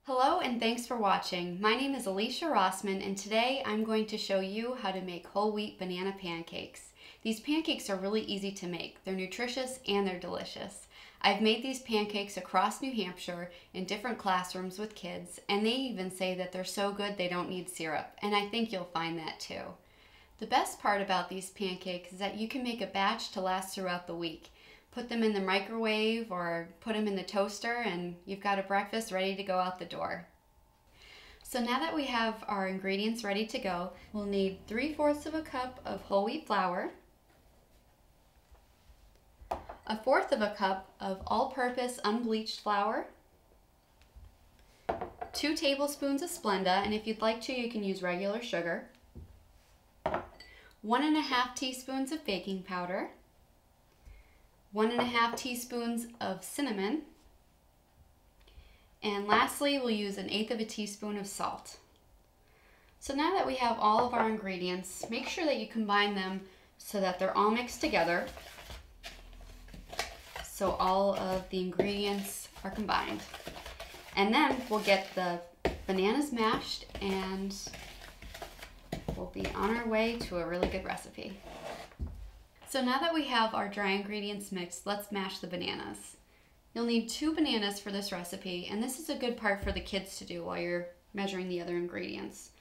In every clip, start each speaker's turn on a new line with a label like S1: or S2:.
S1: Hello and thanks for watching. My name is Alicia Rossman and today I'm going to show you how to make whole wheat banana pancakes. These pancakes are really easy to make. They're nutritious and they're delicious. I've made these pancakes across New Hampshire in different classrooms with kids, and they even say that they're so good they don't need syrup, and I think you'll find that too. The best part about these pancakes is that you can make a batch to last throughout the week. Put them in the microwave or put them in the toaster and you've got a breakfast ready to go out the door. So now that we have our ingredients ready to go, we'll need 3/4 of a cup of whole wheat flour, 1/4 of a cup of all-purpose unbleached flour, 2 tablespoons of Splenda, and if you'd like to, you can use regular sugar, 1½ teaspoons of baking powder, 1½ teaspoons of cinnamon, and lastly we'll use 1/8 teaspoon of salt. So now that we have all of our ingredients, make sure that you combine them so that they're all mixed together, so all of the ingredients are combined. And then we'll get the bananas mashed and we'll be on our way to a really good recipe. So now that we have our dry ingredients mixed, let's mash the bananas. You'll need 2 bananas for this recipe, and this is a good part for the kids to do while you're measuring the other ingredients.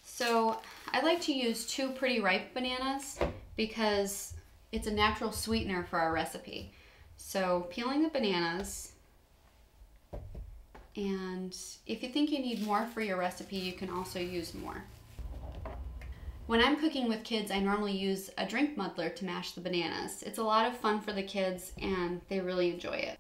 S1: So I like to use 2 pretty ripe bananas because it's a natural sweetener for our recipe. So peeling the bananas, and if you think you need more for your recipe, you can also use more. When I'm cooking with kids, I normally use a drink muddler to mash the bananas. It's a lot of fun for the kids and they really enjoy it.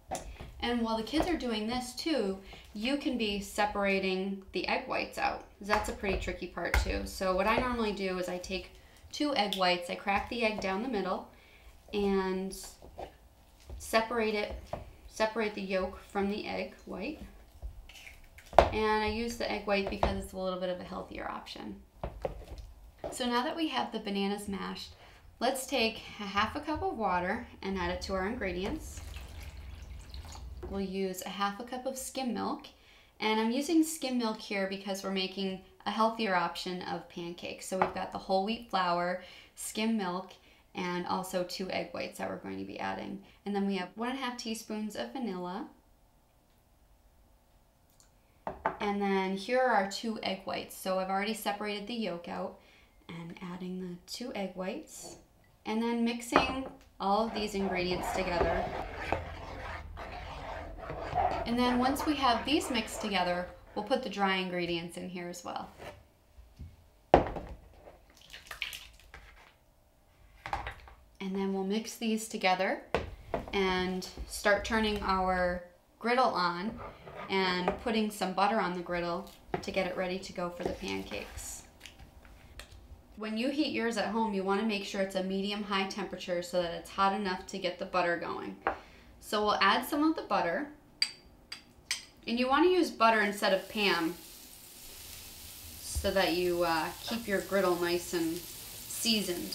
S1: And while the kids are doing this too, you can be separating the egg whites out. That's a pretty tricky part too. So what I normally do is I take 2 egg whites, I crack the egg down the middle and separate the yolk from the egg white. And I use the egg white because it's a little bit of a healthier option. So now that we have the bananas mashed, let's take 1/2 cup of water and add it to our ingredients. We'll use 1/2 cup of skim milk, and I'm using skim milk here because we're making a healthier option of pancakes. So we've got the whole wheat flour, skim milk, and also 2 egg whites that we're going to be adding. And then we have 1½ teaspoons of vanilla. And then here are our 2 egg whites. So I've already separated the yolk out. And adding the 2 egg whites, and then mixing all of these ingredients together. And then once we have these mixed together, we'll put the dry ingredients in here as well. And then we'll mix these together and start turning our griddle on and putting some butter on the griddle to get it ready to go for the pancakes. When you heat yours at home, you want to make sure it's a medium-high temperature so that it's hot enough to get the butter going. So we'll add some of the butter, and you want to use butter instead of Pam so that you keep your griddle nice and seasoned.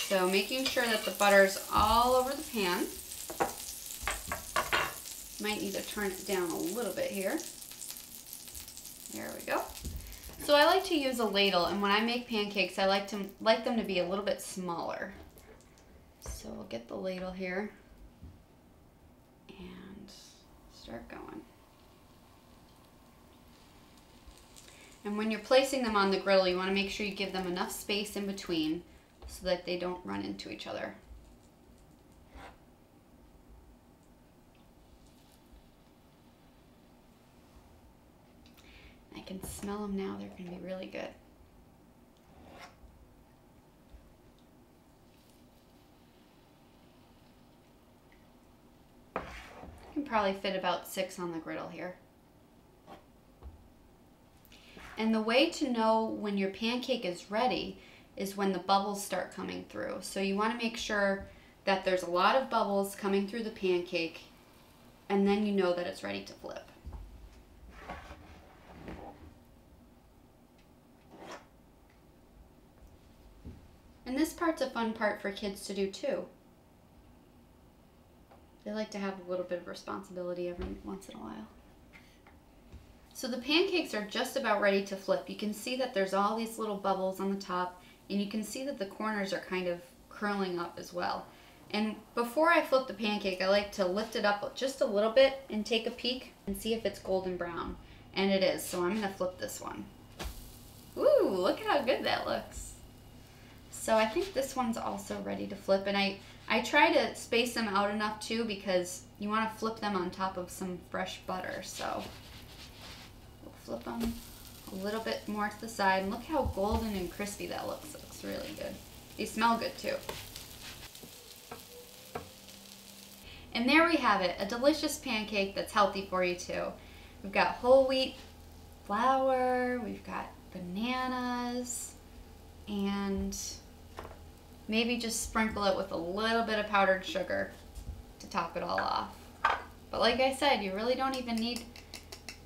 S1: So making sure that the butter's all over the pan. Might need to turn it down a little bit here. There we go. So I like to use a ladle, and when I make pancakes, I like them to be a little bit smaller. So we'll get the ladle here and start going. And when you're placing them on the griddle, you want to make sure you give them enough space in between so that they don't run into each other. I can smell them now. They're going to be really good. I can probably fit about 6 on the griddle here. And the way to know when your pancake is ready is when the bubbles start coming through. So you want to make sure that there's a lot of bubbles coming through the pancake, and then you know that it's ready to flip. And this part's a fun part for kids to do too. They like to have a little bit of responsibility every once in a while. So the pancakes are just about ready to flip. You can see that there's all these little bubbles on the top, and you can see that the corners are kind of curling up as well. And before I flip the pancake, I like to lift it up just a little bit and take a peek and see if it's golden brown. And it is, so I'm gonna flip this one. Ooh, look at how good that looks. So I think this one's also ready to flip, and I try to space them out enough too, because you want to flip them on top of some fresh butter. So we'll flip them a little bit more to the side, and look how golden and crispy that looks. It looks really good. They smell good too. And there we have it, a delicious pancake that's healthy for you too. We've got whole wheat flour, we've got bananas, and maybe just sprinkle it with a little bit of powdered sugar to top it all off. But like I said, you really don't even need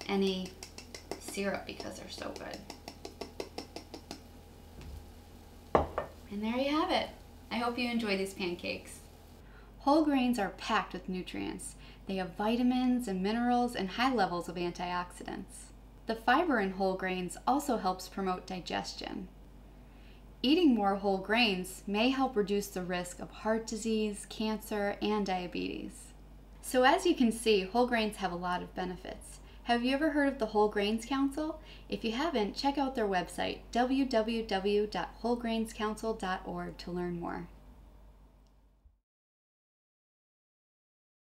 S1: any syrup because they're so good. And there you have it. I hope you enjoy these pancakes. Whole grains are packed with nutrients. They have vitamins and minerals and high levels of antioxidants. The fiber in whole grains also helps promote digestion. Eating more whole grains may help reduce the risk of heart disease, cancer, and diabetes. So as you can see, whole grains have a lot of benefits. Have you ever heard of the Whole Grains Council? If you haven't, check out their website, www.wholegrainscouncil.org, to learn more.